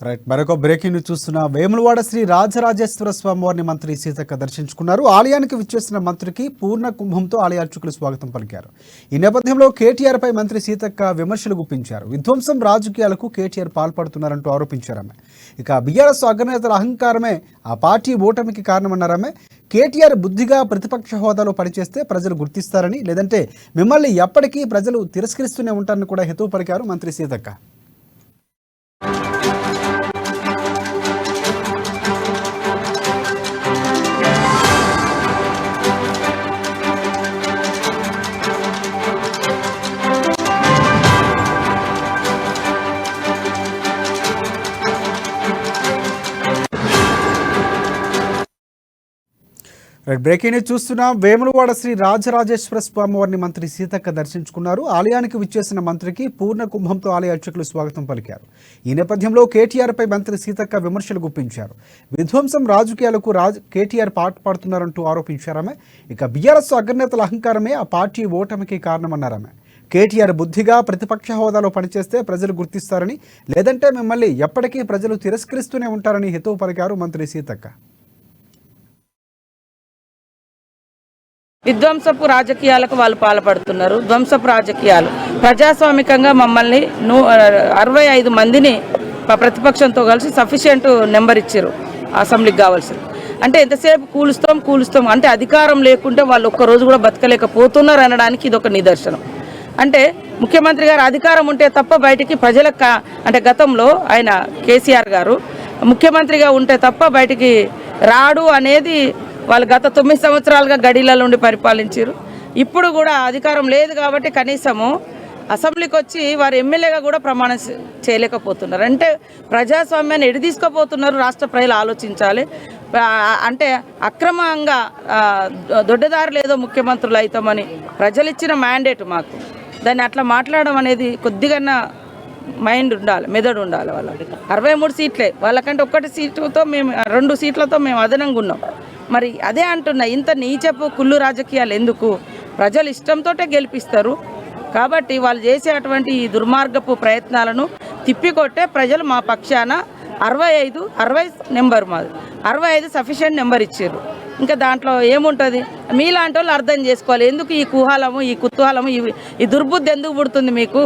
Right మరొక breaking news చూస్తున్న వేములవాడ శ్రీ రాజరాజేశ్వర స్వామివారిని మంత్రి సీతక్క దర్శించుకున్నారు. ఆలయానికి విచ్చేసిన మంత్రికి పూర్ణ కుంభంతో ఆలయ అర్చకులు స్వాగతం పలికారు. ఈ నేపథ్యంలో కేటీఆర్ పై మంత్రి సీతక్క విమర్శలు గుప్పించారు. విధ్వంసం రాజకీయాలకు కేటీఆర్ పాల్పడుతున్నారంటూ ఆరోపించారామె. ఇక బీఆర్ఎస్ అగ్రనేతల అహంకారమే ఆ పార్టీ ఓటమికి కారణమన్నారామె. కేటీఆర్ బుద్ధిగా ప్రతిపక్ష హోదాలో పనిచేస్తే ప్రజలు గుర్తిస్తారని, లేదంటే మిమ్మల్ని ఎప్పటికీ ప్రజలు తిరస్కరిస్తూనే ఉంటారని కూడా హితవు పలికారు మంత్రి సీతక్క. బ్రేకింగ్ న్యూస్ చూస్తున్నాం. వేములవాడ శ్రీ రాజరాజేశ్వర స్వామివారిని మంత్రి సీతక్క దర్శించుకున్నారు. ఆలయానికి విచ్చేసిన మంత్రికి పూర్ణ కుంభంతో ఆలయ అర్చకులు స్వాగతం పలికారు. ఈ నేపథ్యంలో కేటీఆర్ పై మంత్రి సీతక్క విమర్శలు గుప్పించారు. విధ్వంసం రాజకీయాలకు కేటీఆర్ పాటుపడుతున్నారంటూ ఆరోపించారామె. ఇక బీఆర్ఎస్ అగ్రనేతల అహంకారమే ఆ పార్టీ ఓటమికి కారణమన్నారామె. కేటీఆర్ బుద్ధిగా ప్రతిపక్ష హోదాలో పనిచేస్తే ప్రజలు గుర్తిస్తారని, లేదంటే మిమ్మల్ని ఎప్పటికీ ప్రజలు తిరస్కరిస్తూనే ఉంటారని హితవు పలికారు మంత్రి సీతక్క. విధ్వంసపు రాజకీయాలకు వాళ్ళు పాల్పడుతున్నారు. ధ్వంసపు రాజకీయాలు ప్రజాస్వామికంగా మమ్మల్ని 65 మందిని ప్రతిపక్షంతో కలిసి సఫిషియెంట్ నెంబర్ ఇచ్చారు అసెంబ్లీకి కావాల్సింది. అంటే ఎంతసేపు కూలుస్తాం అంటే అధికారం లేకుంటే వాళ్ళు ఒక్కరోజు కూడా బతకలేకపోతున్నారు అనడానికి ఇది ఒక నిదర్శనం. అంటే ముఖ్యమంత్రి గారు అధికారం ఉంటే తప్ప బయటికి ప్రజలకు, అంటే గతంలో ఆయన కేసీఆర్ గారు ముఖ్యమంత్రిగా ఉంటే తప్ప బయటికి రాడు అనేది వాళ్ళు గత 9 సంవత్సరాలుగా గడిలలో ఉండి పరిపాలించారు. ఇప్పుడు కూడా అధికారం లేదు కాబట్టి కనీసము అసెంబ్లీకి వచ్చి వారు ఎమ్మెల్యేగా కూడా ప్రమాణం చేయలేకపోతున్నారు. అంటే ప్రజాస్వామ్యాన్ని ఎడి తీసుకుపోతున్నారు. రాష్ట్ర ప్రజలు ఆలోచించాలి. అంటే అక్రమంగా దొడ్డదారులు ఏదో ముఖ్యమంత్రులు అవుతామని ప్రజలు ఇచ్చిన మ్యాండేట్ మాకు. దాన్ని అట్లా మాట్లాడడం అనేది కొద్దిగా మైండ్ ఉండాలి, మెదడు ఉండాలి. వాళ్ళకి 63 సీట్లే, వాళ్ళకంటే 1 సీటుతో మేము 2 సీట్లతో మేము అదనంగా ఉన్నాం. మరి అదే అంటున్నా, ఇంత నీచపు కుళ్ళు రాజకీయాలు ఎందుకు? ప్రజలు ఇష్టంతో గెలిపిస్తారు కాబట్టి వాళ్ళు చేసే అటువంటి ఈ దుర్మార్గపు ప్రయత్నాలను తిప్పికొట్టే ప్రజలు మా పక్షాన 60 నెంబర్ మాది 65 సఫిషియెంట్ నెంబర్ ఇచ్చారు. ఇంకా దాంట్లో ఏముంటుంది? మీలాంటి వాళ్ళు అర్థం చేసుకోవాలి. ఎందుకు ఈ కుహాలము, ఈ కుతూహలము, ఈ దుర్బుద్ధి ఎందుకు పుడుతుంది మీకు?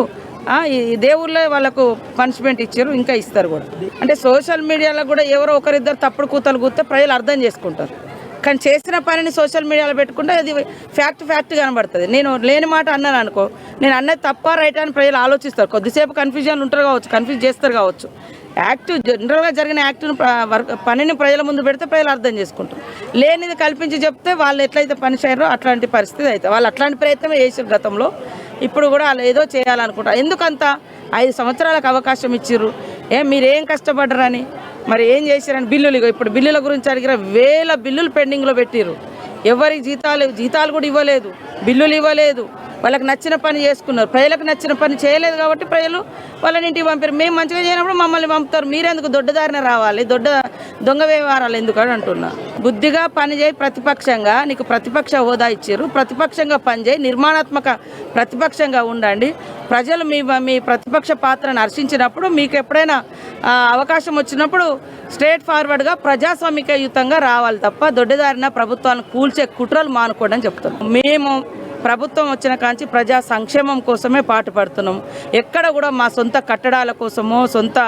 ఈ దేవుళ్ళే వాళ్ళకు పనిష్మెంట్ ఇచ్చారు, ఇంకా ఇస్తారు కూడా. అంటే సోషల్ మీడియాలో కూడా ఎవరో ఒకరిద్దరు తప్పుడు కూతలు కూస్తే ప్రజలు అర్థం చేసుకుంటారు. కానీ చేసిన పనిని సోషల్ మీడియాలో పెట్టుకుంటే అది ఫ్యాక్ట్ కనబడుతుంది. నేను లేని మాట అన్నాను అనుకో, నేను అన్నది తప్ప రైట్ అని ప్రజలు ఆలోచిస్తారు. కొద్దిసేపు కన్ఫ్యూజన్ ఉంటారు కావచ్చు, కన్ఫ్యూజ్ చేస్తారు కావచ్చు. జనరల్గా జరిగిన యాక్ట్ను పనిని ప్రజల ముందు పెడితే ప్రజలు అర్థం చేసుకుంటారు. లేనిది కల్పించి చెప్తే వాళ్ళు ఎట్లయితే పని చేయరో అట్లాంటి పరిస్థితి అయితే వాళ్ళు అట్లాంటి ప్రయత్నం చేసారు గతంలో. ఇప్పుడు కూడా వాళ్ళు ఏదో చేయాలనుకుంటారు. ఎందుకంత 5 సంవత్సరాలకు అవకాశం ఇచ్చిర్రు. మీరేం కష్టపడ్డరని, మరి ఏం చేశారని బిల్లులు, ఇప్పుడు బిల్లుల గురించి అడిగిన 1000 బిల్లులు పెండింగ్లో పెట్టిర్రు. ఎవరికి జీతాలు కూడా ఇవ్వలేదు, బిల్లులు ఇవ్వలేదు. వాళ్ళకి నచ్చిన పని చేసుకున్నారు. ప్రజలకు నచ్చిన పని చేయలేదు కాబట్టి ప్రజలు వాళ్ళని ఇంటికి పంపారు. మేము మంచిగా చేయనప్పుడు మమ్మల్ని పంపుతారు. మీరెందుకు దొడ్డదారిన రావాలి? దొంగ వ్యవహారాలు ఎందుకు అని అంటున్నా. బుద్ధిగా పనిచేయి, ప్రతిపక్షంగా నీకు ప్రతిపక్ష హోదా ఇచ్చారు, ప్రతిపక్షంగా పనిచేయి, నిర్మాణాత్మక ప్రతిపక్షంగా ఉండండి. ప్రజలు మీ ప్రతిపక్ష పాత్రను హర్షించినప్పుడు, మీకు ఎప్పుడైనా అవకాశం వచ్చినప్పుడు స్ట్రేట్ ఫార్వర్డ్గా ప్రజాస్వామికయుతంగా రావాలి తప్ప దొడ్డదారిన ప్రభుత్వాలను కూల్చే కుట్రలు మానుకోండి అని చెప్తాం. మేము ప్రభుత్వం వచ్చిన కాంచి ప్రజా సంక్షేమం కోసమే పాటుపడుతున్నాం. ఎక్కడ కూడా మా సొంత కట్టడాల కోసమో, సొంత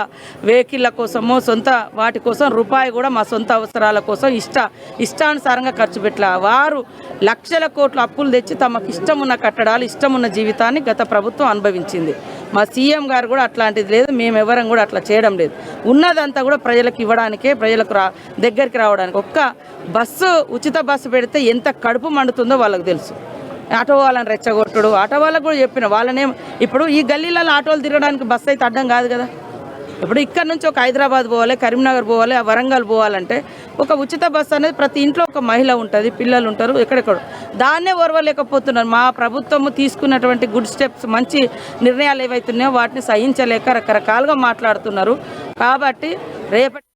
వెహికల్ల కోసమో, సొంత వాటి కోసం రూపాయి కూడా మా సొంత అవసరాల కోసం ఇష్టానుసారంగా ఖర్చు పెట్టలే. వారు లక్షల కోట్ల అప్పులు తెచ్చి తమకు ఇష్టమున్న కట్టడాలు, ఇష్టమున్న జీవితాన్ని గత ప్రభుత్వం అనుభవించింది. మా సీఎం గారు కూడా అట్లాంటిది లేదు, మేమెవరం కూడా అట్లా చేయడం లేదు. ఉన్నదంతా కూడా ప్రజలకు ఇవ్వడానికే, ప్రజలకు దగ్గరికి రావడానికి. ఒక్క బస్సు, ఉచిత బస్సు పెడితే ఎంత కడుపు మండుతుందో వాళ్ళకు తెలుసు. ఆటో వాళ్ళని రెచ్చగొట్టుడు, ఆటో వాళ్ళకు కూడా చెప్పిన వాళ్ళనే. ఇప్పుడు ఈ గల్లీలలో ఆటోలు తిరగడానికి బస్సు అయితే అడ్డం కాదు కదా. ఇప్పుడు ఇక్కడ నుంచి ఒక హైదరాబాద్ పోవాలి, కరీంనగర్ పోవాలి, వరంగల్ పోవాలంటే ఒక ఉచిత బస్సు అనేది ప్రతి ఇంట్లో ఒక మహిళ ఉంటుంది, పిల్లలు ఉంటారు, ఎక్కడెక్కడ. దాన్నే ఓర్వలేకపోతున్నారు. మా ప్రభుత్వము తీసుకున్నటువంటి గుడ్ స్టెప్స్, మంచి నిర్ణయాలు ఏవైతున్నాయో వాటిని సహించలేక రకరకాలుగా మాట్లాడుతున్నారు. కాబట్టి రేపటి